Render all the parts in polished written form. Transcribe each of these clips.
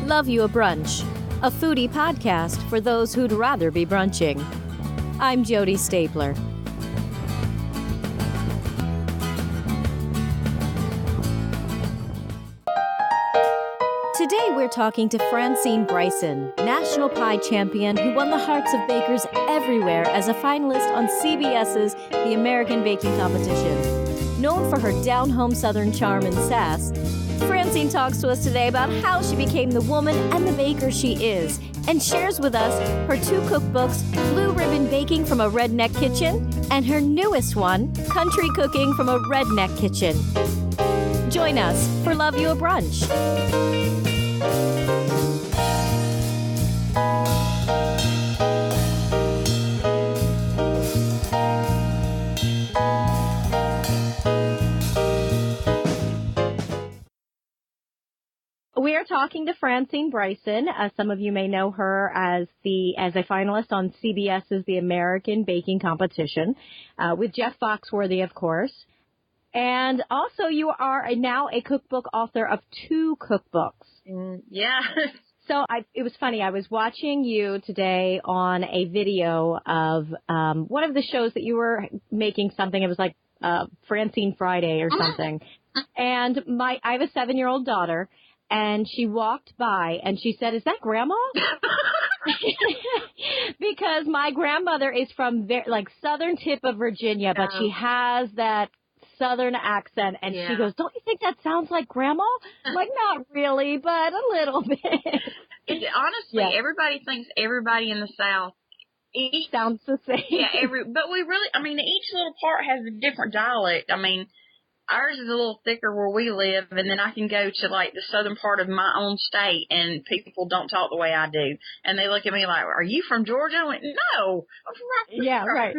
Love You a Brunch, a foodie podcast for those who'd rather be brunching. I'm Jody Stapler. Today we're talking to Francine Bryson, national pie champion who won the hearts of bakers everywhere as a finalist on CBS's The American Baking Competition. Known for her down-home Southern charm and sass, Francine talks to us today about how she became the woman and the baker she is, and shares with us her 2 cookbooks, Blue Ribbon Baking from a Redneck Kitchen, and her newest one, Country Cooking from a Redneck Kitchen. Join us for Love You a Brunch. We are talking to Francine Bryson. Some of you may know her as a finalist on CBS's The American Baking Competition, with Jeff Foxworthy, of course. And also, you are now a cookbook author of 2 cookbooks. Yeah. So it was funny. I was watching you today on a video of one of the shows that you were making something. It was like Francine Friday or something. And I have a 7-year-old daughter. And she walked by and she said, "Is that Grandma?" Because my grandmother is from southern tip of Virginia, but she has that southern accent. And she goes, "Don't you think that sounds like Grandma?" I'm like, not really, but a little bit. Honestly, everybody thinks everybody in the South sounds the same. Yeah, but we really, each little part has a different dialect. Ours is a little thicker where we live, and then I can go to, the southern part of my own state, and people don't talk the way I do. And they look at me like, "Are you from Georgia?" I went, "No, I'm from Yeah, right.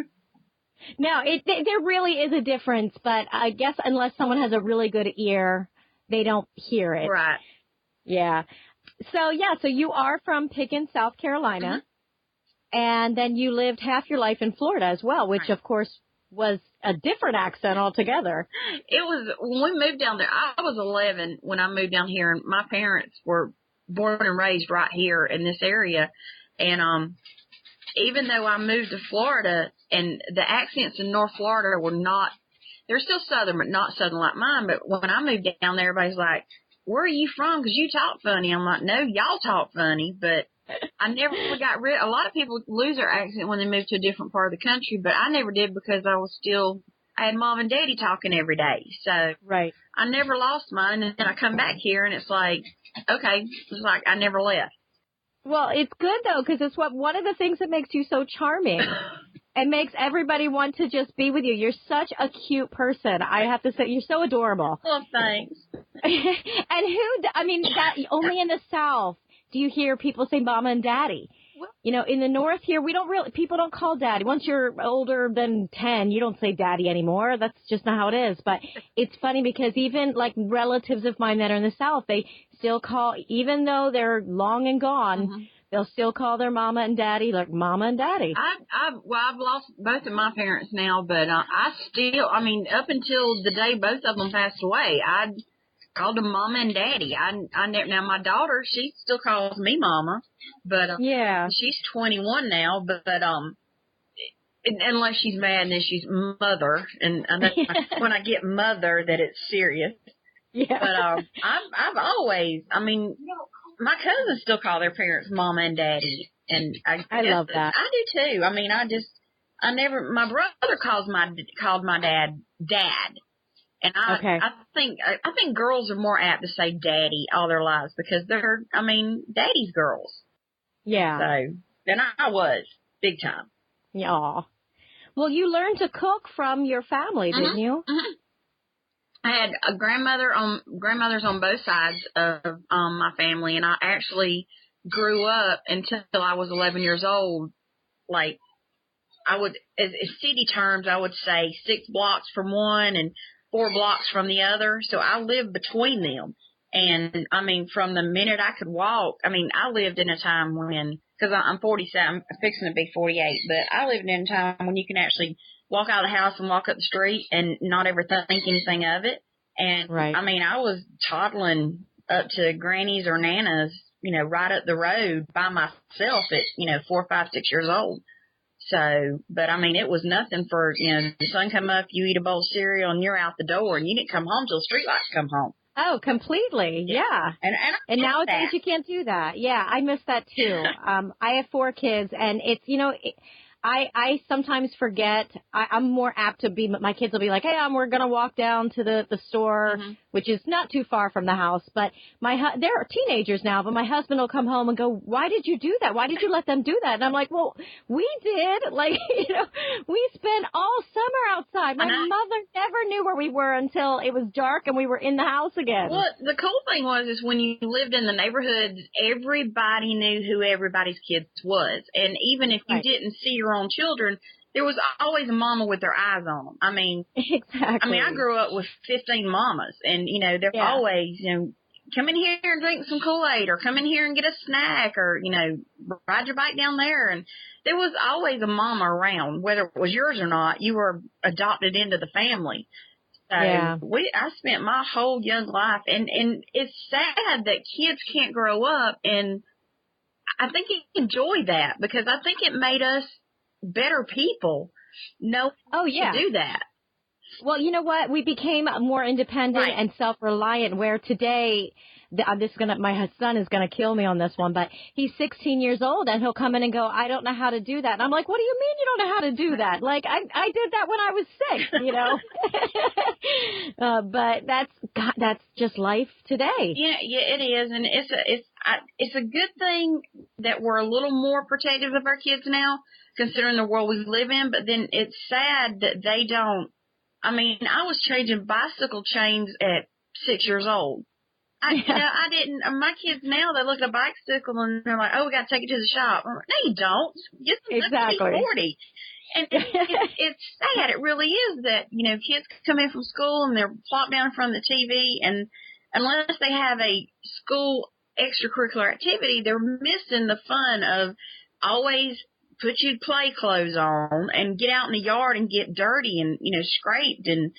Now, there really is a difference, but I guess unless someone has a really good ear, they don't hear it. Right. Yeah. So you are from Pickens, South Carolina, and then you lived half your life in Florida as well, which, of course, was a different accent altogether. It was, when we moved down there, I was 11 when I moved down here, and my parents were born and raised right here in this area. And even though I moved to Florida, and the accents in North Florida were not, they're still Southern, but not Southern like mine. But when I moved down there, everybody's like, "Where are you from? Because you talk funny." I'm like, "No, y'all talk funny." But I never got rid. A lot of people lose their accent when they move to a different part of the country, but I never did because I had mom and daddy talking every day. So right. I never lost mine, and then I come back here, and it's like, okay, it's like I never left. Well, it's good, though, because it's one of the things that makes you so charming. It makes everybody want to just be with you. You're such a cute person. I have to say, you're so adorable. Well, thanks. And only in the South do you hear people say mama and daddy. In the North here, people don't call daddy. Once you're older than 10, you don't say daddy anymore. That's just not how it is. But it's funny because even relatives of mine that are in the South, they still call, even though they're long and gone, they'll still call their mama and daddy mama and daddy. I've lost both of my parents now, but I still, up until the day both of them passed away, I called them mama and daddy. Now my daughter, she still calls me mama, but she's 21 now. But unless she's mad, and then she's mother, and when I get mother, that it's serious. Yeah. But I've always, my cousins still call their parents mama and daddy, and I love that. I do too. My brother called my dad dad. And I think girls are more apt to say daddy all their lives because they're, daddy's girls. Yeah. So, and I was, big time. Yeah. Well, you learned to cook from your family, didn't you? Mm-hmm. I had a grandmothers on both sides of my family, and I actually grew up until I was 11 years old. I would, as city terms, I would say 6 blocks from one and 4 blocks from the other. So I lived between them. And, from the minute I could walk, I lived in a time when, because I'm 47, I'm fixing to be 48, but I lived in a time when you can actually walk out of the house and walk up the street and not ever think anything of it. And, right. I was toddling up to grannies or nanas right up the road by myself at, 4, 5, 6 years old. So, but I mean, it was nothing for, the sun come up, you eat a bowl of cereal and you're out the door, and you didn't come home till the streetlights come home. Oh, completely. Yeah. And nowadays you can't do that. Yeah, I miss that too. I have 4 kids, and it's, I sometimes forget. I'm more apt to be, my kids will be like, hey, we're going to walk down to the store, which is not too far from the house. But they're teenagers now, but my husband will come home and go, why did you do that? Why did you let them do that? And I'm like, well, we did. Like, we spent all summer outside. My mother never knew where we were until it was dark and we were in the house again. Well, the cool thing is when you lived in the neighborhoods, everybody knew who everybody's kids was. And even if you didn't see your own children, there was always a mama with their eyes on them. I mean, exactly. I grew up with 15 mamas, and they're always, come in here and drink some Kool-Aid, or come in here and get a snack, or ride your bike down there. And there was always a mama around, whether it was yours or not. You were adopted into the family. So I spent my whole young life, and it's sad that kids can't grow up, and I think you enjoy that, because I think it made us better people know to do that. Well, you know what? We became more independent and self-reliant, where today, my son is going to kill me on this one, but he's 16 years old, and he'll come in and go, I don't know how to do that. And I'm like, what do you mean you don't know how to do that? Like, I did that when I was 6, but that's just life today. Yeah, it is. And it's a good thing that we're a little more protective of our kids now, considering the world we live in. But then it's sad that they don't. I mean, I was changing bicycle chains at 6 years old. I didn't. My kids now, they look at a bicycle and they're like, "Oh, we got to take it to the shop." I'm like, no, you don't. Get some 40. And it's sad. It really is that kids come in from school and they're plopped down in front of the TV, and unless they have a school extracurricular activity, they're missing the fun of always put your play clothes on and get out in the yard and get dirty and scraped, and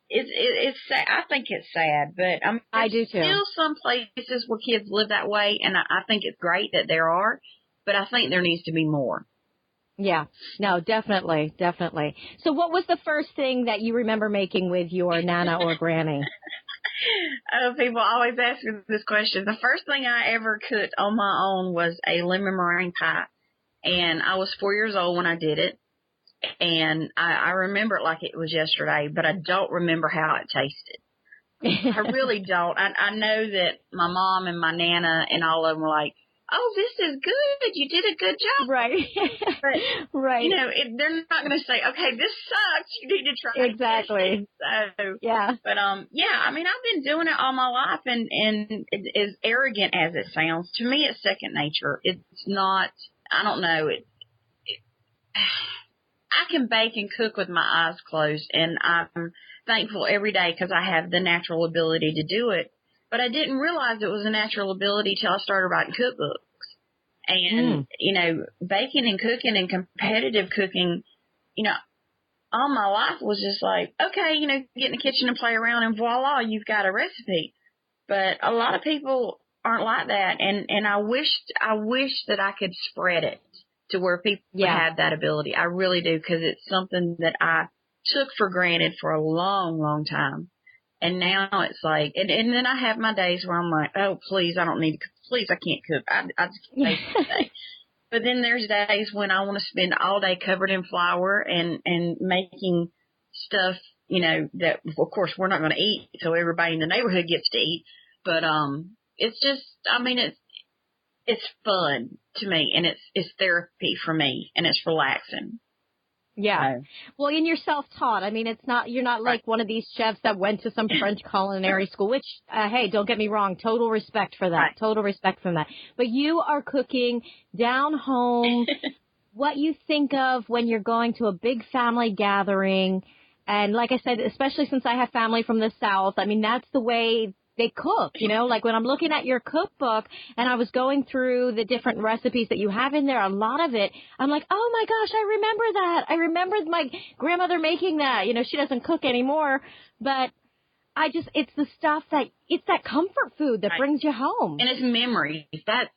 it's sad. I think it's sad, but I do too. Still some places where kids live that way, and I think it's great that there are, but I think there needs to be more. Yeah, no, definitely. So what was the first thing that you remember making with your Nana or Granny? People always ask me this question. The first thing I ever cooked on my own was a lemon meringue pie, and I was 4 years old when I did it. And I remember it like it was yesterday, but I don't remember how it tasted. I really don't. I know that my mom and my Nana and all of them were like, oh, this is good. You did a good job. Right. But, right. They're not going to say, okay, this sucks. You need to try exactly. So, yeah. But, I've been doing it all my life, and as arrogant as it sounds, to me it's second nature. It's not, I don't know, I can bake and cook with my eyes closed, and I'm thankful every day because I have the natural ability to do it. But I didn't realize it was a natural ability till I started writing cookbooks. And, baking and cooking and competitive cooking, all my life was just like, okay, get in the kitchen and play around, and voila, you've got a recipe. But a lot of people aren't like that, and I wish that I could spread it to where people have that ability. I really do, because it's something that I took for granted for a long, long time. And now it's like, and then I have my days where I'm like, oh, please, I don't need to cook. Please, I can't cook. I just can't bake today. But then there's days when I want to spend all day covered in flour and making stuff, that, of course, we're not going to eat, so everybody in the neighborhood gets to eat. But it's just, it's fun to me, and it's therapy for me, and it's relaxing. Yeah. Well, and you're self-taught. You're not like one of these chefs that went to some French culinary school, which, hey, don't get me wrong, total respect for that. Right. Total respect from that. But you are cooking down home, what you think of when you're going to a big family gathering. And like I said, especially since I have family from the South, that's the way they cook, like when I'm looking at your cookbook and I was going through the different recipes that you have in there, a lot of it, I'm like, oh my gosh, I remember that. I remembered my grandmother making that. She doesn't cook anymore, but it's the stuff it's that comfort food that brings you home. And it's memories. That's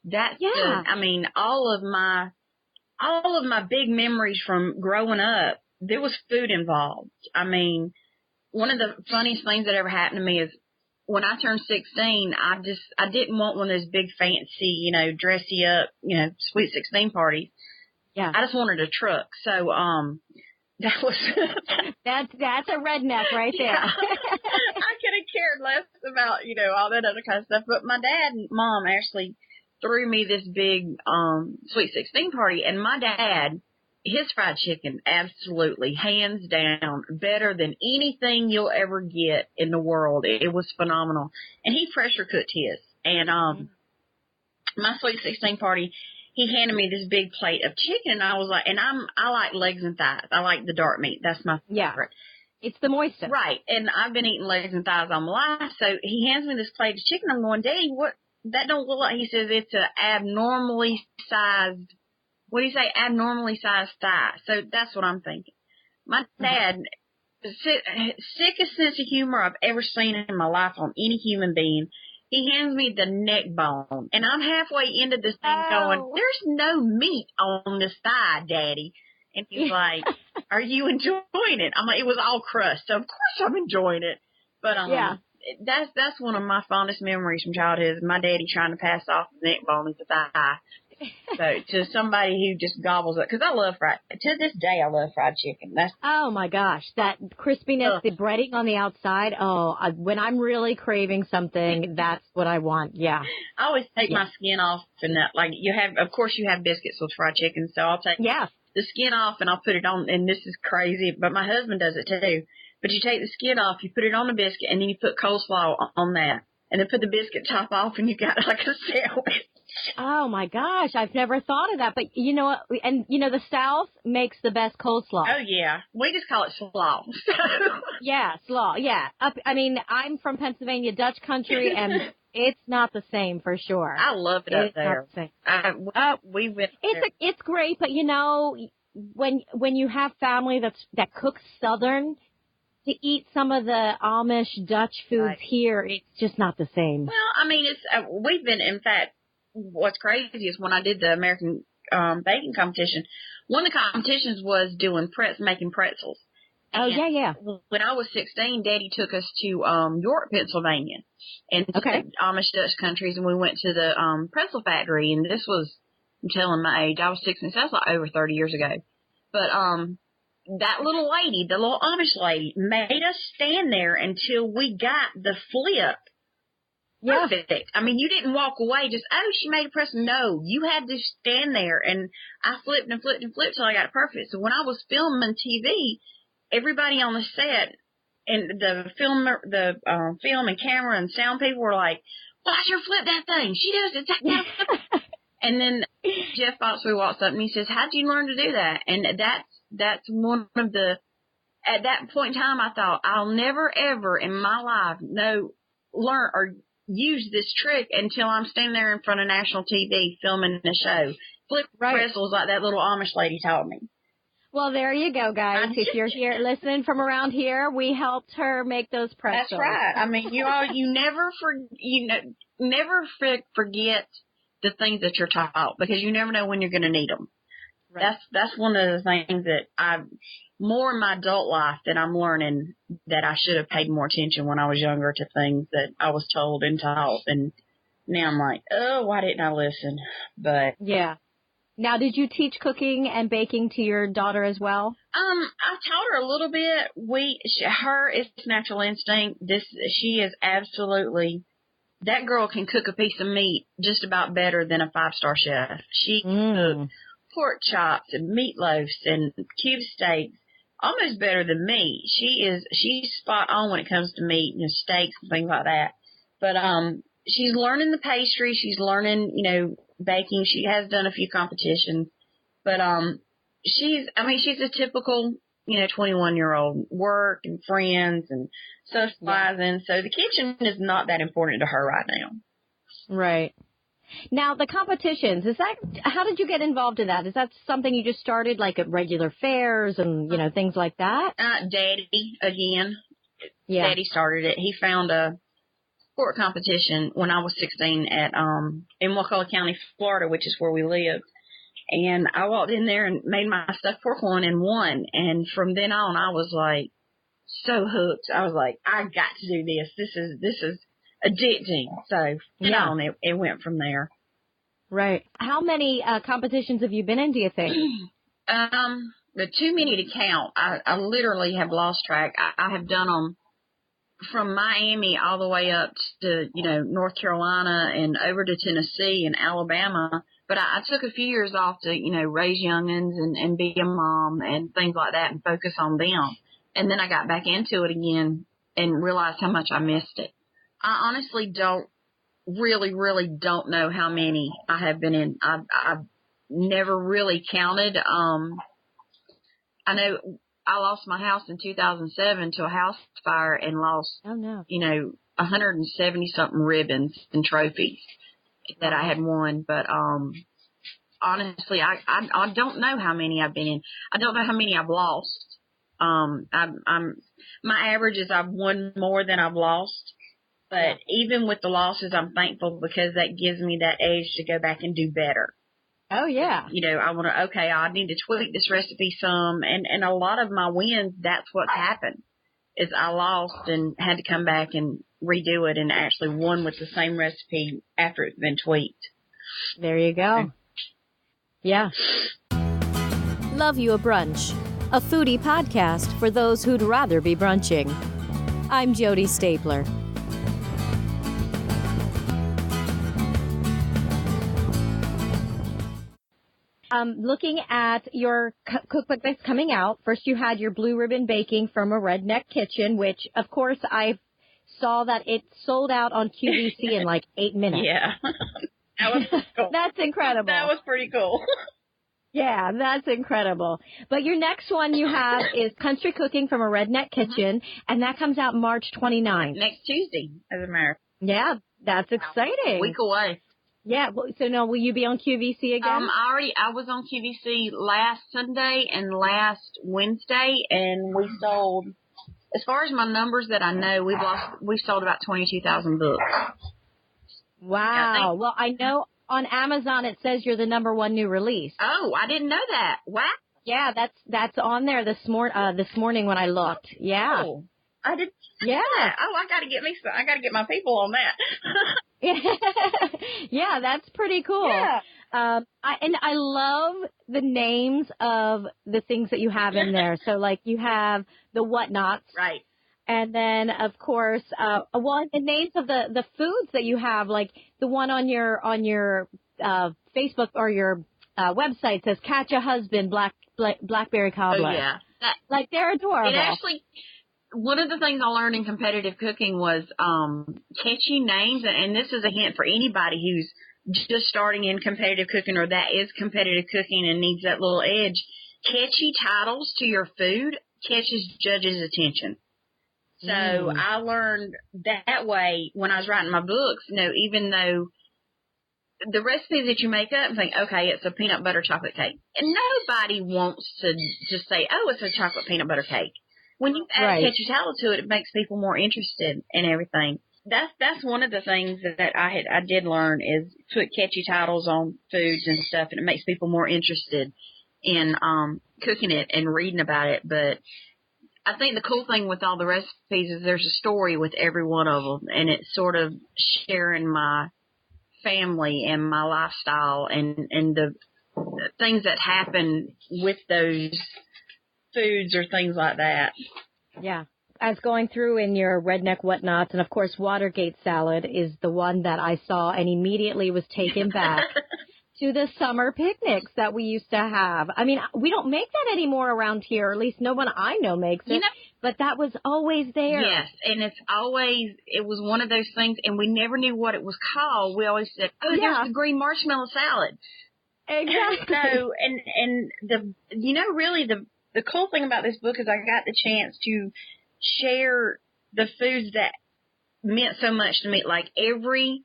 all of my big memories from growing up, there was food involved. I mean, one of the funniest things that ever happened to me is when I turned 16, I didn't want one of those big fancy, dressy up, sweet 16 parties. Yeah. I just wanted a truck. So, that was that's a redneck right there. Yeah. I could have cared less about, all that other kind of stuff. But my dad and mom actually threw me this big sweet 16 party, and my dad, his fried chicken, absolutely, hands down, better than anything you'll ever get in the world. It was phenomenal. And he pressure cooked his. And my sweet 16 party, he handed me this big plate of chicken, and I was like, and I like legs and thighs. I like the dark meat. That's my favorite. It's the moistest. Right. And I've been eating legs and thighs all my life. So he hands me this plate of chicken. I'm going, Daddy, what? That don't look like, he says it's a abnormally sized, what do you say, abnormally sized thigh. So that's what I'm thinking. My dad, sickest sense of humor I've ever seen in my life on any human being. He hands me the neck bone, and I'm halfway into this thing going, there's no meat on this thigh, Daddy. And he's like, are you enjoying it? I'm like, it was all crust, so of course I'm enjoying it. But that's one of my fondest memories from childhood, is my daddy trying to pass off the neck bone as a thigh. So to somebody who just gobbles it, because I love to this day I love fried chicken. Oh my gosh, that crispiness, the breading on the outside. When I'm really craving something, that's what I want. Yeah. I always take my skin off, and of course you have biscuits with fried chicken, so I'll take the skin off and I'll put it on, and this is crazy, but my husband does it too. But you take the skin off, you put it on the biscuit, and then you put coleslaw on that, and then put the biscuit top off, and you got like a sandwich. Oh, my gosh. I've never thought of that. But you know what? And, the South makes the best coleslaw. Oh, yeah. We just call it slaw. Yeah, slaw. Yeah. I'm from Pennsylvania, Dutch country, and it's not the same for sure. I love it up there. Not the same. We went there. It's great, but, when you have family that cooks Southern, to eat some of the Amish Dutch foods here, it's just not the same. Well, we've been, in fact, what's crazy is when I did the American baking competition, one of the competitions was making pretzels. And yeah. When I was 16, Daddy took us to York, Pennsylvania, and Amish Dutch countries, and we went to the pretzel factory. And this was, I'm telling my age, I was 16, so that's like over 30 years ago. But that little lady, the little Amish lady, made us stand there until we got the flip. Yeah. Perfect. You didn't walk away just, she made a pretzel. No, you had to stand there, and I flipped and flipped and flipped till I got it perfect. So when I was filming TV, everybody on the set and the film and camera and sound people were like, watch her flip that thing. She does it. And then Jeff Foxley walks up and he says, how'd you learn to do that? And that's one of at that point in time, I thought, I'll never, ever in my life learn or use this trick until I'm standing there in front of national TV filming the show. Flip pretzels like that little Amish lady taught me. Well, there you go, guys. If you're here listening from around here, we helped her make those pretzels. That's right. You never forget the things that you're taught, because you never know when you're going to need them. Right. That's one of the things that more in my adult life that I'm learning, that I should have paid more attention when I was younger to things that I was told and taught. And now I'm like, why didn't I listen? But yeah. Now, did you teach cooking and baking to your daughter as well? I taught her a little bit. It's natural instinct. She is absolutely, that girl can cook a piece of meat just about better than a 5-star chef. She can cook pork chops and meatloafs and cube steaks almost better than me. She's spot on when it comes to meat and steaks and things like that. But she's learning the pastry. She's learning, baking. She has done a few competitions, but she's a typical 21-year-old, work and friends and socializing. So the kitchen is not that important to her right now. Right. Now, the competitions, how did you get involved in that? Is that something you just started like at regular fairs and, things like that? Daddy, again. Yeah. Daddy started it. He found a sport competition when I was 16 at in Wakulla County, Florida, which is where we live. And I walked in there and made my stuffed pork loin and won. And from then on, I was like so hooked. I was like, I got to do this. This is addicting. So it went from there. Right. How many competitions have you been in, do you think? Too many to count. I literally have lost track. I have done them from Miami all the way up to, North Carolina and over to Tennessee and Alabama. But I took a few years off to, raise youngins and be a mom and things like that and focus on them. And then I got back into it again and realized how much I missed it. I honestly really don't know how many I have been in. I've never really counted. I know I lost my house in 2007 to a house fire and lost, 170 something ribbons and trophies that I had won. But honestly, I don't know how many I've been in. I don't know how many I've lost. My average is I've won more than I've lost. But even with the losses, I'm thankful because that gives me that edge to go back and do better. Oh, yeah. I need to tweak this recipe some. And a lot of my wins, that's what happened, is I lost and had to come back and redo it and actually won with the same recipe after it's been tweaked. There you go. Okay. Yeah. Love You a Brunch, a foodie podcast for those who'd rather be brunching. I'm Jody Stapler. Looking at your cookbook that's coming out, first you had your blue ribbon baking from a Redneck Kitchen, which, of course, I saw that it sold out on QVC in like 8 minutes. Yeah. That was cool. That's incredible. That was pretty cool. Yeah, that's incredible. But your next one you have is Country Cooking from a Redneck Kitchen, and that comes out March 29th. Next Tuesday, as a matter. Yeah, that's exciting. A week away. Yeah, so now will you be on QVC again? I was on QVC last Sunday and last Wednesday, and we sold, as far as my numbers that I know, we've sold about 22,000 books. Wow. Well, I know on Amazon it says you're the #1 new release. Oh, I didn't know that. Wow. Yeah, that's on there this morning when I looked. Yeah. Oh, I did. Yeah. Oh, I got to get my people on that. Yeah, that's pretty cool. Yeah. I love the names of the things that you have in there. So, like, you have the whatnots. Right. And then, of course, the names of the foods that you have, like the one on your Facebook or your website says "Catch a Husband, Blackberry Cobbler." Oh, yeah. Like, they're adorable. It actually, one of the things I learned in competitive cooking was catchy names, and this is a hint for anybody who's just starting in competitive cooking or that is competitive cooking and needs that little edge. Catchy titles to your food catches judges' attention. So I learned that way when I was writing my books. Even though the recipes that you make up and think, okay, it's a peanut butter chocolate cake, and nobody wants to just say, oh, it's a chocolate peanut butter cake. When you add a catchy title to it, it makes people more interested in everything. That's one of the things that I did learn is put catchy titles on foods and stuff, and it makes people more interested in cooking it and reading about it. But I think the cool thing with all the recipes is there's a story with every one of them, and it's sort of sharing my family and my lifestyle and the things that happen with those foods or things like that. Yeah. I was going through in your Redneck Whatnots, and of course Watergate salad is the one that I saw and immediately was taken back to the summer picnics that we used to have. I mean, we don't make that anymore around here, or at least no one I know makes it, but that was always there. Yes, and it was one of those things, and we never knew what it was called. We always said, there's the green marshmallow salad. Exactly. So, and the cool thing about this book is I got the chance to share the foods that meant so much to me. Like every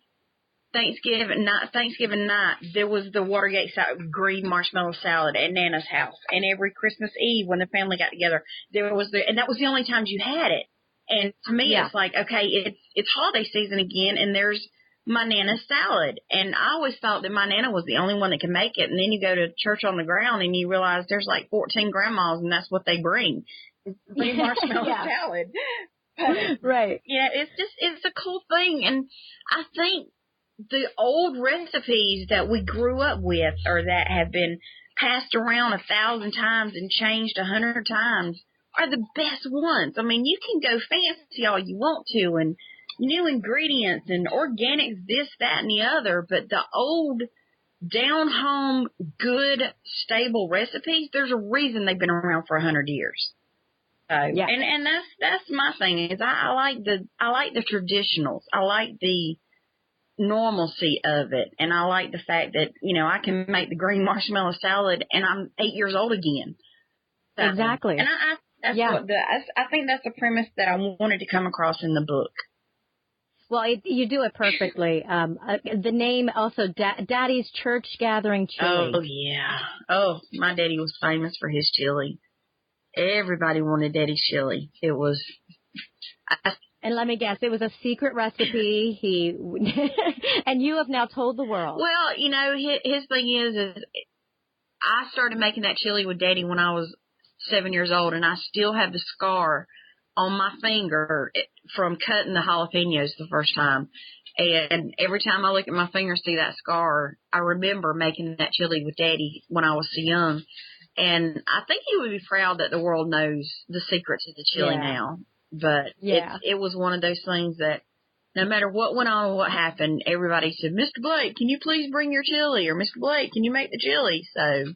Thanksgiving night, there was the Watergate green marshmallow salad at Nana's house. And every Christmas Eve when the family got together, there was and that was the only times you had it. And to me, it's like, okay, it's holiday season again, and there's my Nana's salad. And I always thought that my Nana was the only one that could make it. And then you go to Church on the Ground, and you realize there's like 14 grandmas, and that's what they bring. Bring marshmallow salad. Right. Yeah, it's a cool thing. And I think the old recipes that we grew up with or that have been passed around 1,000 times and changed 100 times are the best ones. I mean, you can go fancy all you want to and new ingredients and organics, this, that, and the other, but the old down-home, good, stable recipes, there's a reason they've been around for 100 years. And that's my thing is I like the traditionals. I like the normalcy of it, and I like the fact that I can make the green marshmallow salad, and I'm 8 years old again. So, exactly. And I think that's the premise that I wanted to come across in the book. Well, you do it perfectly. The name also, Daddy's Church Gathering Chili. Oh yeah. Oh, my daddy was famous for his chili. Everybody wanted Daddy's chili. It was. And let me guess, it was a secret recipe. And you have now told the world. Well, his thing is I started making that chili with Daddy when I was 7 years old, and I still have the scar on my finger from cutting the jalapenos the first time. And every time I look at my finger, see that scar, I remember making that chili with Daddy when I was so young. And I think he would be proud that the world knows the secret to the chili now. But it was one of those things that no matter what went on or what happened, everybody said, Mr. Blake, can you please bring your chili? Or Mr. Blake, can you make the chili? So,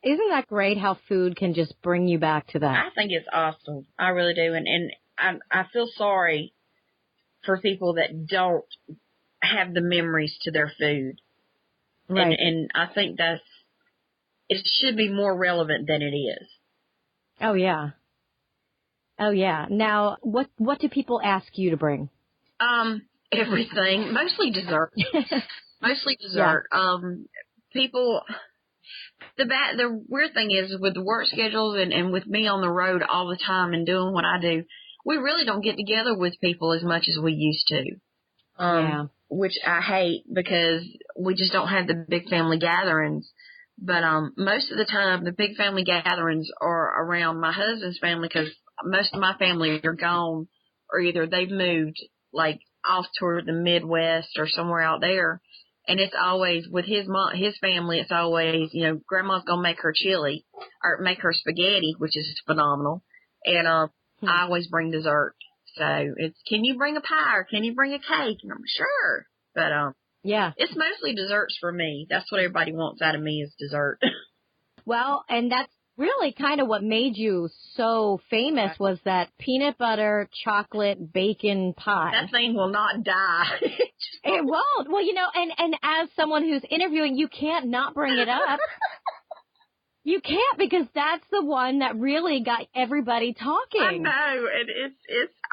isn't that great how food can just bring you back to that? I think it's awesome. I really do. And I feel sorry for people that don't have the memories to their food. Right. And I think it should be more relevant than it is. Oh, yeah. Oh, yeah. Now, what do people ask you to bring? Everything. Mostly dessert. Mostly dessert. Yeah. People, the weird thing is with the work schedules and with me on the road all the time and doing what I do, we really don't get together with people as much as we used to. Which I hate because we just don't have the big family gatherings. But most of the time, the big family gatherings are around my husband's family because most of my family are gone or either they've moved like off toward the Midwest or somewhere out there. And it's always with his family, it's always, grandma's going to make her chili or make her spaghetti, which is phenomenal. And I always bring dessert. So it's, can you bring a pie or can you bring a cake? And I'm sure. But it's mostly desserts for me. That's what everybody wants out of me is dessert. Well, and that's really kind of what made you so famous was that peanut butter, chocolate, bacon pie. That thing will not die. It won't. Well, and as someone who's interviewing, you can't not bring it up. You can't because that's the one that really got everybody talking. I know, and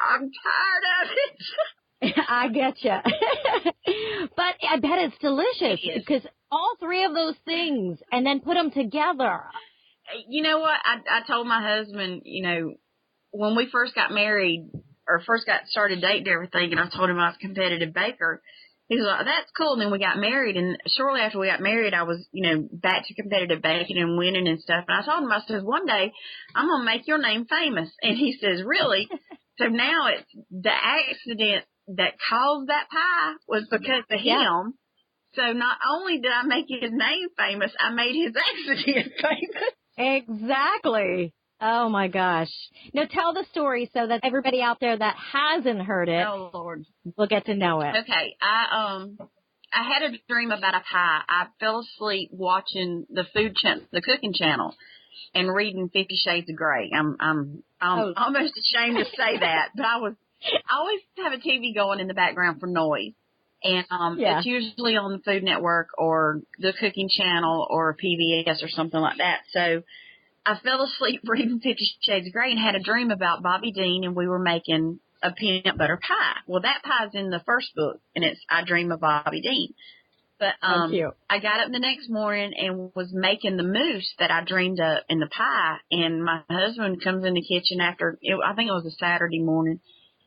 I'm tired of it. I get you. But I bet it's delicious because all three of those things and then put them together. You know what? I told my husband, when we first got married or first got started dating everything, and I told him I was a competitive baker, he was like, that's cool. And then we got married, and shortly after we got married, I was, back to competitive baking and winning and stuff. And I told him, I said, one day I'm going to make your name famous. And he says, really? So now it's the accident that caused that pie was because of him. So not only did I make his name famous, I made his accident famous. Exactly. Oh, my gosh. Now, tell the story so that everybody out there that hasn't heard it will get to know it. Okay. I had a dream about a pie. I fell asleep watching the cooking channel and reading 50 Shades of Grey. I'm almost ashamed to say that, but I always have a TV going in the background for noise. And it's usually on the Food Network or the Cooking Channel or PBS or something like that. So I fell asleep reading 50 Shades of Grey and had a dream about Bobby Dean, and we were making a peanut butter pie. Well, that pie's in the first book, and it's I Dream of Bobby Dean. But cute. I got up the next morning and was making the mousse that I dreamed up in the pie. And my husband comes in the kitchen after, I think it was a Saturday morning.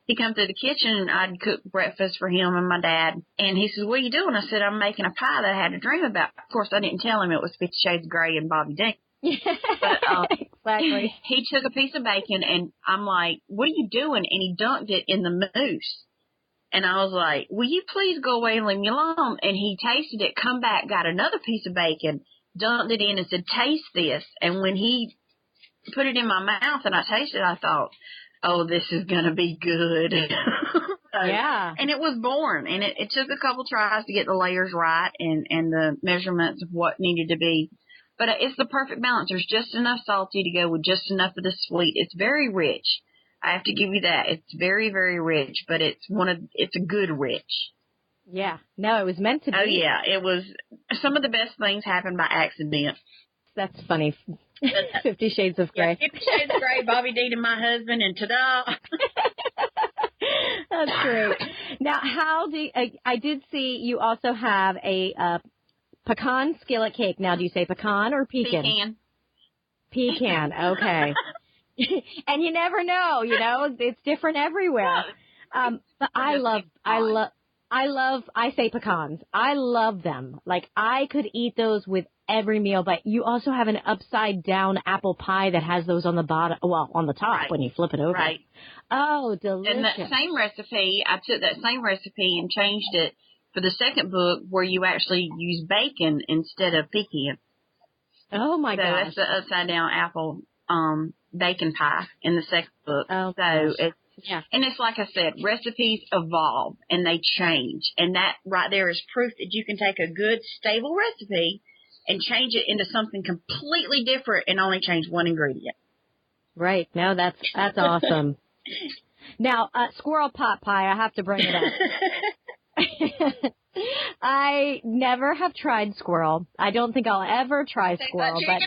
He comes to the kitchen and I'd cooked breakfast for him and my dad. And he says, "What are you doing?" I said, "I'm making a pie that I had a dream about." Of course, I didn't tell him it was 50 Shades of Grey and Bobby Dean. But, exactly. He took a piece of bacon and I'm like, "What are you doing?" And he dunked it in the mousse. And I was like, "Will you please go away and leave me alone?" And he tasted it, come back, got another piece of bacon, dunked it in and said, "Taste this." And when he put it in my mouth and I tasted it, I thought, "Oh, this is going to be good." Yeah. And it was born. And it took a couple tries to get the layers right and the measurements of what needed to be. But it's the perfect balance. There's just enough salty to go with just enough of the sweet. It's very rich. I have to give you that. It's very, very rich, but it's a good rich. Yeah. No, it was meant to be. Oh, yeah. It was. Some of the best things happened by accident. That's funny. 50 Shades of Grey. Yeah, 50 Shades of Grey, Bobby Dean and my husband, and ta-da. That's great. Now, I did see you also have a pecan skillet cake. Now, do you say pecan or pecan? Pecan. Pecan, okay. And you never know, it's different everywhere. But I say pecans. I love them. Like, I could eat those with every meal, but you also have an upside down apple pie that has those on the bottom, on the top right. when you flip it over. Right. Oh, delicious. And that same recipe, I took that same recipe and changed it for the second book where you actually use bacon instead of pecan. Oh, my gosh. So that's the upside down apple bacon pie in the second book. Oh, so gosh. And it's like I said, recipes evolve and they change. And that right there is proof that you can take a good, stable recipe and change it into something completely different and only change one ingredient. Right. No, that's awesome. Now, squirrel pot pie, I have to bring it up. I never have tried squirrel. I don't think I'll ever try squirrel, but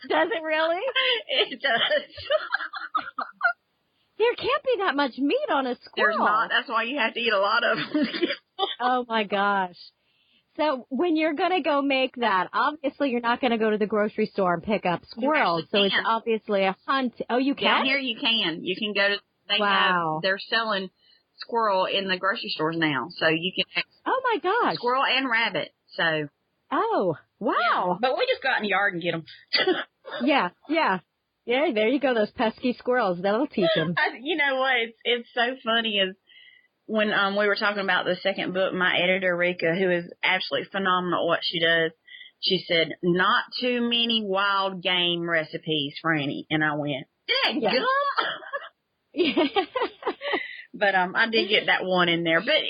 does it really? It does. There can't be that much meat on a squirrel. There's not. That's why you have to eat a lot of them. Oh, my gosh. So when you're going to go make that, obviously you're not going to go to the grocery store and pick up squirrels. So it's obviously a hunt. Oh, you can? Down here you can. You can go to, they're selling squirrel in the grocery stores now. So you can have my gosh. squirrel and rabbit. So. Oh, wow. Yeah. But we just go out in the yard and get them. Yeah, there you go. Those pesky squirrels. That'll teach them. You know what? It's so funny is when we were talking about the second book, my editor, Rika, who is absolutely phenomenal at what she does, she said, "Not too many wild game recipes, Franny." And I went, "Dadgum." Yeah. But I did get that one in there. But,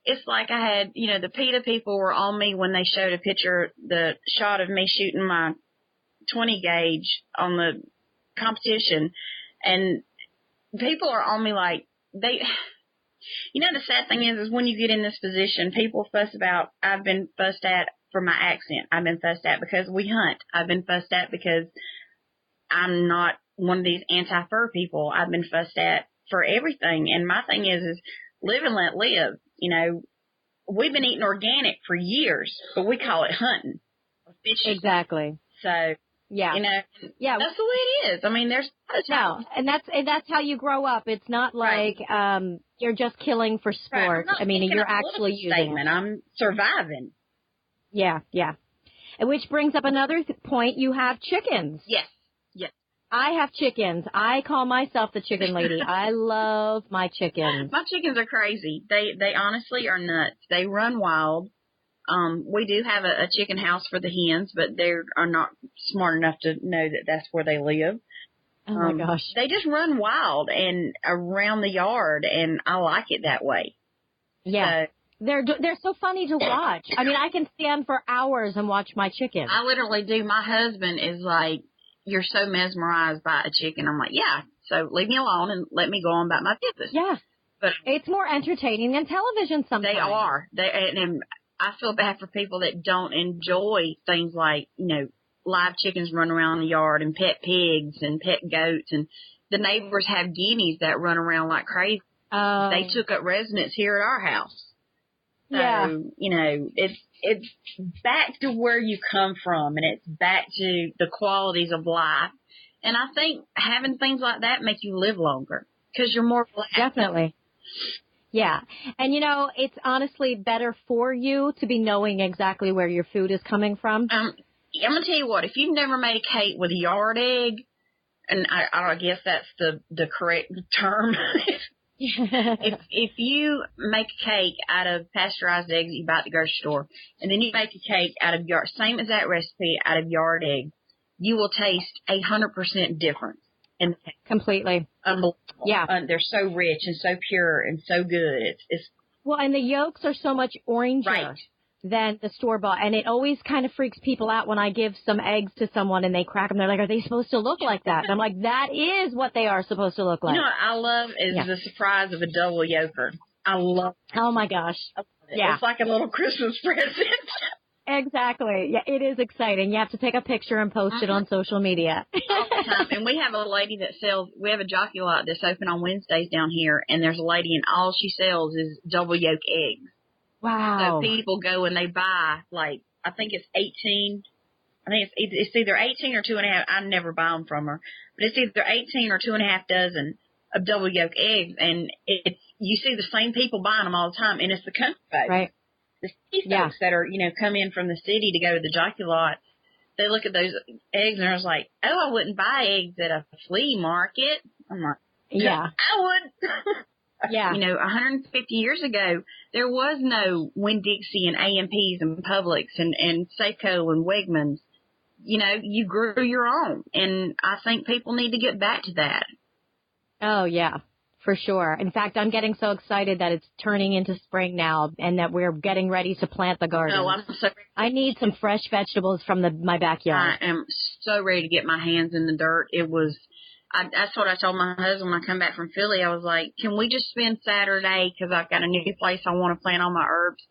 it's like I had, the PETA people were on me when they showed the shot of me shooting my 20 gauge on the competition. And people are on me like the sad thing is when you get in this position, people fuss about, I've been fussed at for my accent. I've been fussed at because we hunt. I've been fussed at because I'm not one of these anti-fur people. I've been fussed at for everything. And my thing is live and let live. We've been eating organic for years, but we call it hunting or fishing. Exactly. So, yeah, that's the way it is. I mean, there's and that's how you grow up. It's not like you're just killing for sport. Right. I mean, you're actually using it. I'm surviving. Yeah. And which brings up another point. You have chickens. Yes. I have chickens. I call myself the chicken lady. I love my chickens. My chickens are crazy. They honestly are nuts. They run wild. We do have a chicken house for the hens, but they are not smart enough to know that that's where they live. Oh my gosh. They just run wild and around the yard, and I like it that way. Yeah. So, they're so funny to watch. I mean, I can stand for hours and watch my chickens. I literally do. My husband is like, "You're so mesmerized by a chicken." I'm like, "Yeah, so leave me alone and let me go on about my business." Yeah. But it's more entertaining than television sometimes. They are. And I feel bad for people that don't enjoy things like, live chickens run around the yard and pet pigs and pet goats. And the neighbors have guineas that run around like crazy. They took up residence here at our house. So, Yeah. it's back to where you come from, and it's back to the qualities of life. And I think having things like that make you live longer because you're more relaxed. Definitely. Yeah. And, it's honestly better for you to be knowing exactly where your food is coming from. I'm going to tell you what, if you've never made a cake with a yard egg, and I guess that's the correct term, if you make a cake out of pasteurized eggs that you buy at the grocery store, and then you make a cake out of same as that recipe out of yard egg, you will taste 100% difference. And completely. Unbelievable. Yeah. They're so rich and so pure and so good. It's well, and the yolks are so much oranger than the store-bought. And it always kind of freaks people out when I give some eggs to someone and they crack them. They're like, are they supposed to look like that? And I'm like, that is what they are supposed to look like. You know what I love is the surprise of a double yolker. I love it. Oh, my gosh. Yeah. It's like a little Christmas present. Exactly. Yeah, it is exciting. You have to take a picture and post it on social media. All the time. And we have a lady that we have a jockey lot that's open on Wednesdays down here, and there's a lady, and all she sells is double yolk eggs. Wow. So people go and they buy, I think it's 18. I think it's either 18 or 2.5. I never buy them from her. But it's either 18 or 2.5 dozen of double yolk eggs, and you see the same people buying them all the time, and it's the country folks. Right. The city folks that are, come in from the city to go to the jockey lot, they look at those eggs and they're like, oh, I wouldn't buy eggs at a flea market. I'm like, yeah, I would. Yeah. 150 years ago, there was no Winn-Dixie and A&Ps and Publix and Safeco and Wegmans. You grew your own. And I think people need to get back to that. Oh, yeah. For sure. In fact, I'm getting so excited that it's turning into spring now and that we're getting ready to plant the garden. Oh, I'm so ready. I need some fresh vegetables from my backyard. I am so ready to get my hands in the dirt. That's what I told my husband when I come back from Philly. I was like, can we just spend Saturday because I've got a new place I want to plant all my herbs.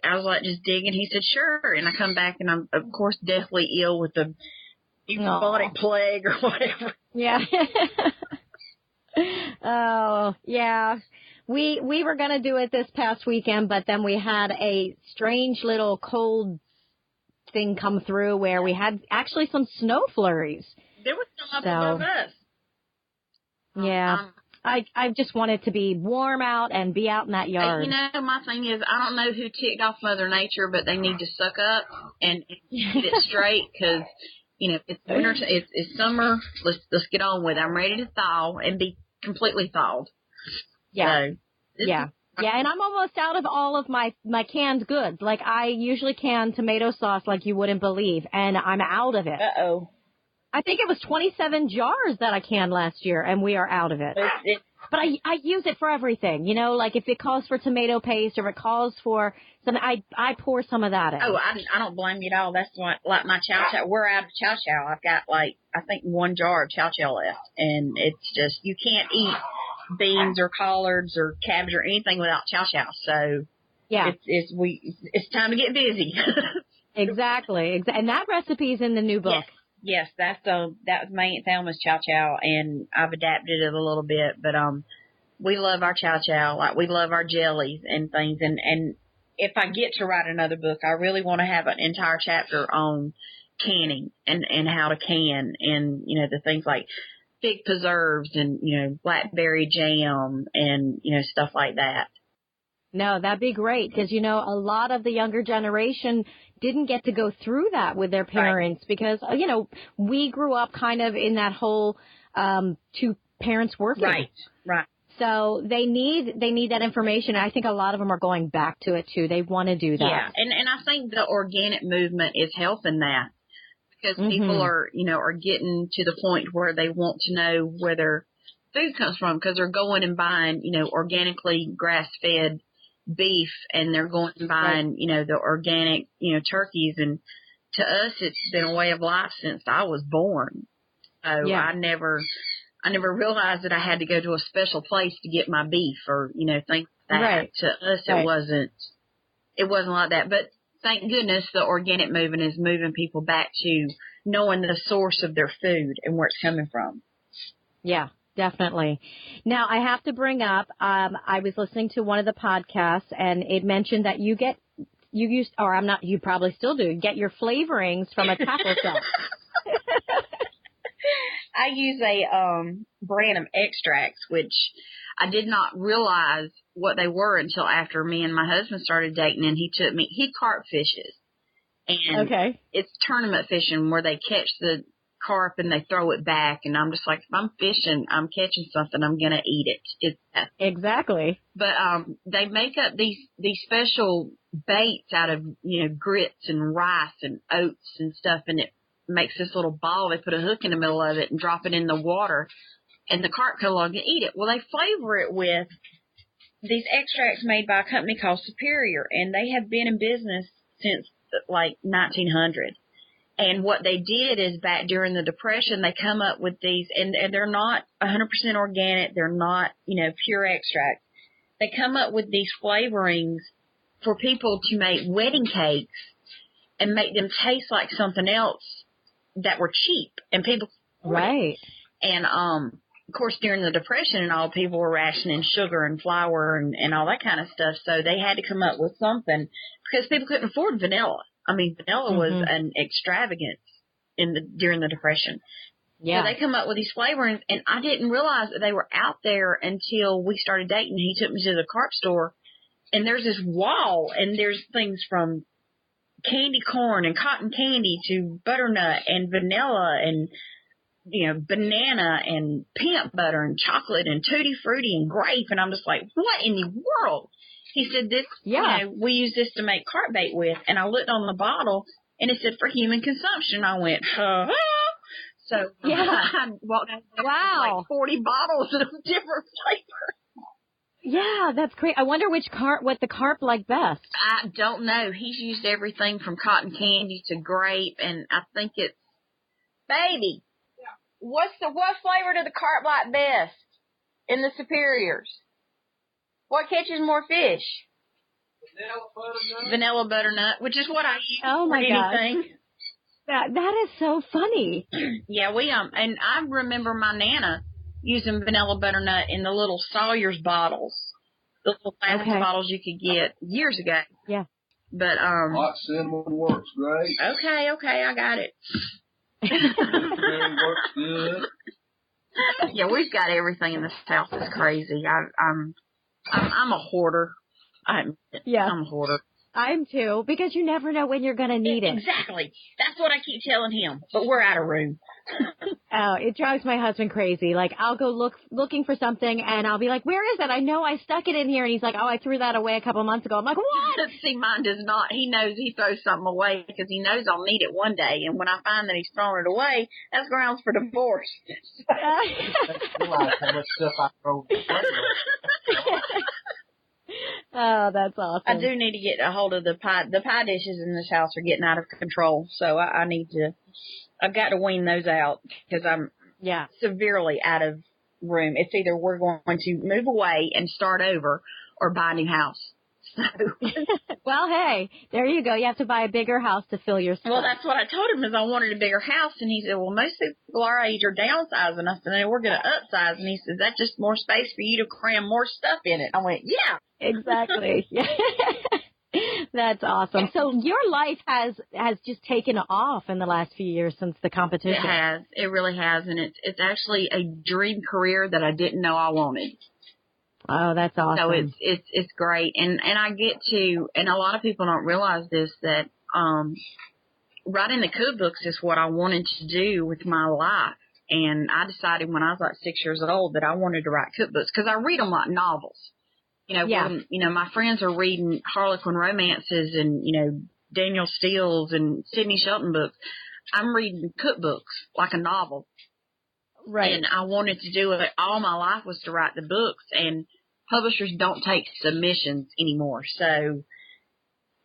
I was like, just digging. He said, sure. And I come back and I'm, of course, deathly ill with the bubonic plague or whatever. Yeah. Oh, yeah. We were going to do it this past weekend, but then we had a strange little cold thing come through where we had actually some snow flurries. There was some up above us. Yeah. I just want it to be warm out and be out in that yard. My thing is, I don't know who ticked off Mother Nature, but they need to suck up and get it straight because, it's winter, it's summer. Let's get on with it. I'm ready to thaw and be completely thawed. Yeah. So, yeah. Yeah, and I'm almost out of all of my canned goods. Like, I usually can tomato sauce like you wouldn't believe, and I'm out of it. Uh-oh. I think it was 27 jars that I canned last year, and we are out of it. But I use it for everything, like if it calls for tomato paste or if it calls for something, I pour some of that in. Oh, I don't blame you at all. That's like my chow chow. We're out of chow chow. I've got I think 1 jar of chow chow left, and it's just you can't eat beans or collards or cabbage or anything without chow chow. So yeah, it's time to get busy. Exactly, and that recipe's in the new book. Yes, that was my Aunt Thelma's chow chow, and I've adapted it a little bit, but we love our chow chow, like we love our jellies and things, and if I get to write another book, I really want to have an entire chapter on canning and how to can, and the things like fig preserves and blackberry jam and stuff like that. No, that'd be great because, a lot of the younger generation didn't get to go through that with their parents because, we grew up kind of in that whole two parents working. Right. So they need that information. I think a lot of them are going back to it, too. They want to do that. Yeah, and I think the organic movement is helping that because people are getting to the point where they want to know where their food comes from because they're going and buying, organically grass-fed beef and they're going and buying, the organic, turkeys. And to us, it's been a way of life since I was born. So yeah. I never realized that I had to go to a special place to get my beef or, things like that. Right. To us, it wasn't like that. But thank goodness the organic movement is moving people back to knowing the source of their food and where it's coming from. Yeah. Definitely. Now, I have to bring up, I was listening to one of the podcasts, and it mentioned that you probably still do, get your flavorings from a taco shop. I use a brand of extracts, which I did not realize what they were until after me and my husband started dating, and he carp fishes. And okay. It's tournament fishing where they catch the carp and they throw it back, and I'm just like, if I'm fishing, I'm catching something, I'm gonna eat it. Exactly. But they make up these special baits out of grits and rice and oats and stuff, and it makes this little ball. They put a hook in the middle of it and drop it in the water, and the carp come along and eat it. Well, they flavor it with these extracts made by a company called Superior, and they have been in business since like 1900. And what they did is back during the Depression, they come up with these, and they're not 100% organic. They're not, pure extract. They come up with these flavorings for people to make wedding cakes and make them taste like something else that were cheap. And people, right. And, of course, during the Depression and all, people were rationing sugar and flour and all that kind of stuff. So they had to come up with something because people couldn't afford vanilla. I mean, vanilla was an extravagance during the Depression. Yeah. So they come up with these flavorings, and I didn't realize that they were out there until we started dating. He took me to the carp store, and there's this wall, and there's things from candy corn and cotton candy to butternut and vanilla and, banana and peanut butter and chocolate and tutti frutti and grape. And I'm just like, what in the world? He said, we use this to make carp bait with. And I looked on the bottle, and it said for human consumption. I went, huh? So I walked out with like 40 bottles of different flavors. Yeah, that's great. I wonder what the carp like best. I don't know. He's used everything from cotton candy to grape, and I think it's baby. Yeah. What flavor do the carp like best in the Superiors? What catches more fish? Vanilla butternut, which is what I use for anything. That is so funny. Yeah, and I remember my Nana using vanilla butternut in the little Sawyer's bottles, the little plastic bottles you could get years ago. Yeah. But hot cinnamon works great. Okay, I got it. Works good. Yeah, we've got everything in this house. It's crazy. I'm a hoarder. I'm a hoarder. I'm too, because you never know when you're going to need it. Exactly. That's what I keep telling him. But we're out of room. Oh, it drives my husband crazy. Like, I'll go looking for something, and I'll be like, where is it? I know I stuck it in here. And he's like, oh, I threw that away a couple months ago. I'm like, what? See, mine does not. He knows he throws something away because he knows I'll need it one day. And when I find that he's thrown it away, that's grounds for divorce. Realize how much stuff I throw away. Oh, that's awesome. I do need to get a hold of the pie. The pie dishes in this house are getting out of control. So I've got to wean those out because I'm severely out of room. It's either we're going to move away and start over or buy a new house. So. Well, hey, there you go. You have to buy a bigger house to fill your stuff. Well, that's what I told him is I wanted a bigger house. And he said, well, most people our age are downsizing. I said, no, we're going to upsize. And he said, that's just more space for you to cram more stuff in it. I went, yeah. Exactly. That's awesome. So your life has just taken off in the last few years since the competition. It has. It really has. And it's actually a dream career that I didn't know I wanted. Oh, that's awesome. So it's great. And I get to, and a lot of people don't realize this, that writing the cookbooks is what I wanted to do with my life. And I decided when I was like 6 years old that I wanted to write cookbooks because I read them like novels. When, my friends are reading Harlequin romances and, Daniel Steele's and Sidney Shelton books. I'm reading cookbooks like a novel. Right. And I wanted to do it. All my life was to write the books, and publishers don't take submissions anymore. So,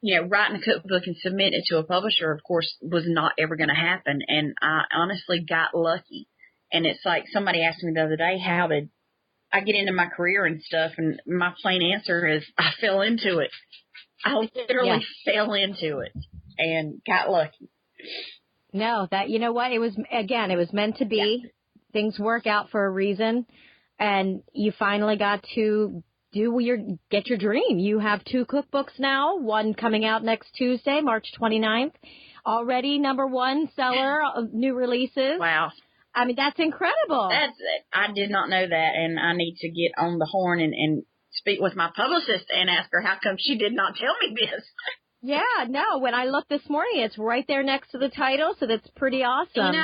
writing a cookbook and submitting it to a publisher, of course, was not ever going to happen. And I honestly got lucky. And it's like somebody asked me the other day, how did I get into my career and stuff? And my plain answer is I fell into it. I literally fell into it and got lucky. No, you know what? It was meant to be. things work out for a reason, and you finally got to get your dream. You have 2 cookbooks now, one coming out next Tuesday, March 29th. Already #1 seller of new releases. Wow. I mean, that's incredible. I did not know that, and I need to get on the horn and speak with my publicist and ask her how come she did not tell me this. Yeah, no, when I looked this morning, it's right there next to the title, so that's pretty awesome.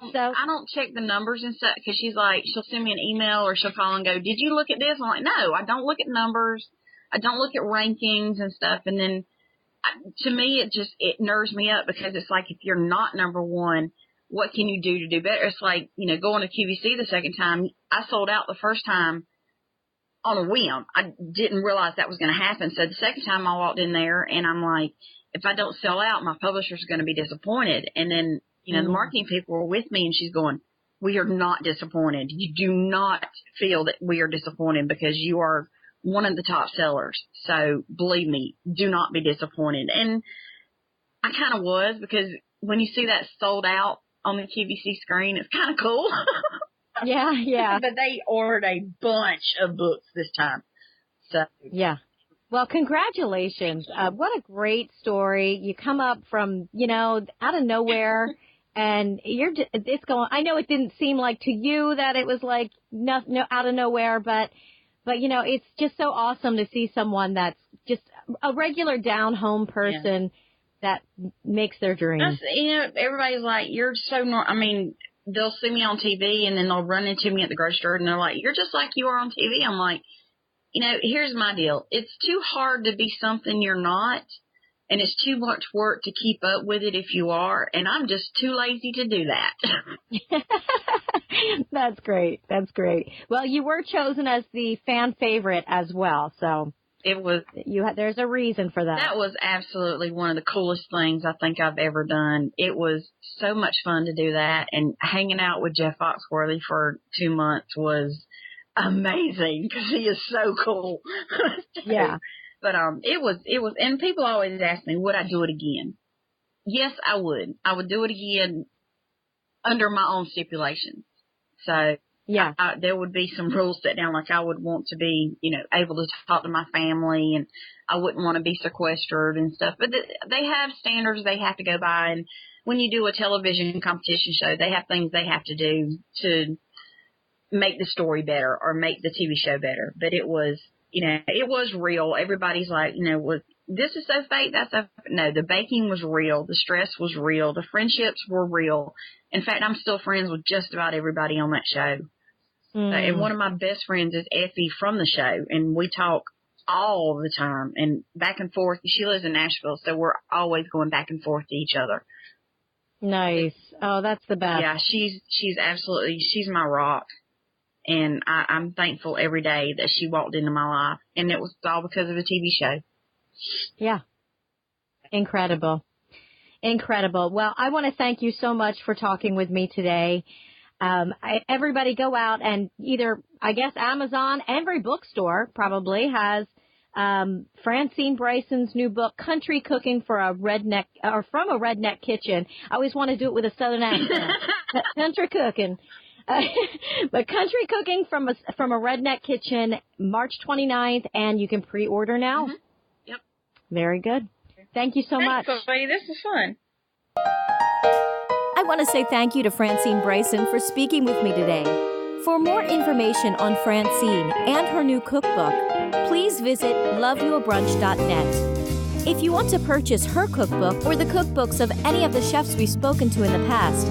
I don't check the numbers and stuff because she'll send me an email or she'll call and go, did you look at this? I'm like, no, I don't look at numbers. I don't look at rankings and stuff. And then to me, it nerves me up because it's like, if you're not #1, what can you do to do better? It's like, going to QVC the second time. I sold out the first time on a whim. I didn't realize that was going to happen. So the second time I walked in there and I'm like, if I don't sell out, my publisher's going to be disappointed. And then, the marketing people were with me and she's going, we are not disappointed. You do not feel that we are disappointed because you are one of the top sellers. So believe me, do not be disappointed. And I kind of was, because when you see that sold out on the QVC screen, it's kind of cool. Yeah. But they ordered a bunch of books this time. So yeah. Well, congratulations. What a great story. You come up from, out of nowhere and it's going, I know it didn't seem like to you that it was like no out of nowhere, but it's just so awesome to see someone that's just a regular down home person that makes their dream. Everybody's like, you're so they'll see me on TV and then they'll run into me at the grocery store and they're like, you're just like you are on TV. I'm like, here's my deal. It's too hard to be something you're not, and it's too much work to keep up with it if you are, and I'm just too lazy to do that. That's great. That's great. Well, you were chosen as the fan favorite as well, so it was. There's a reason for that. That was absolutely one of the coolest things I think I've ever done. It was so much fun to do that, and hanging out with Jeff Foxworthy for 2 months was amazing because he is so cool. Yeah. But it was, and people always ask me, would I do it again? Yes, I would. I would do it again under my own stipulations. So yeah, there would be some rules set down, like I would want to be, able to talk to my family, and I wouldn't want to be sequestered and stuff. But they have standards they have to go by, and when you do a television competition show, they have things they have to do to make the story better or make the TV show better. But it was, it was real. Everybody's like, this is so fake. No, the baking was real. The stress was real. The friendships were real. In fact, I'm still friends with just about everybody on that show. And one of my best friends is Effie from the show, and we talk all the time and back and forth. She lives in Nashville, so we're always going back and forth to each other. Nice. Oh, that's the best. Yeah, she's my rock. And I'm thankful every day that she walked into my life. And it was all because of a TV show. Yeah. Incredible. Incredible. Well, I want to thank you so much for talking with me today. Everybody go out and either, I guess, Amazon, every bookstore probably has Francine Bryson's new book, Country Cooking from a Redneck Kitchen. I always want to do it with a Southern accent. Country Cooking. But Country Cooking from a Redneck Kitchen, March 29th, and you can pre-order now. Mm-hmm. Yep. Very good. Thank you so much. Thanks, Sophie. This is fun. I want to say thank you to Francine Bryson for speaking with me today. For more information on Francine and her new cookbook, please visit loveyouabrunch.net. If you want to purchase her cookbook or the cookbooks of any of the chefs we've spoken to in the past,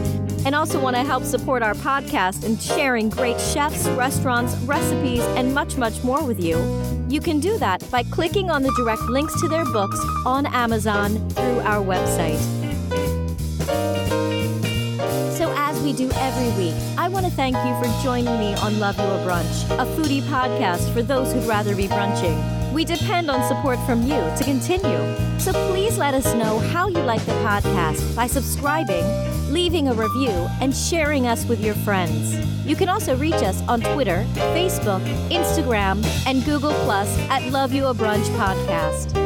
and also want to help support our podcast in sharing great chefs, restaurants, recipes, and much, much more with you, you can do that by clicking on the direct links to their books on Amazon through our website. So as we do every week, I want to thank you for joining me on Love You a Brunch, a foodie podcast for those who'd rather be brunching. We depend on support from you to continue. So please let us know how you like the podcast by subscribing, leaving a review, and sharing us with your friends. You can also reach us on Twitter, Facebook, Instagram, and Google Plus at Love You a Brunch Podcast.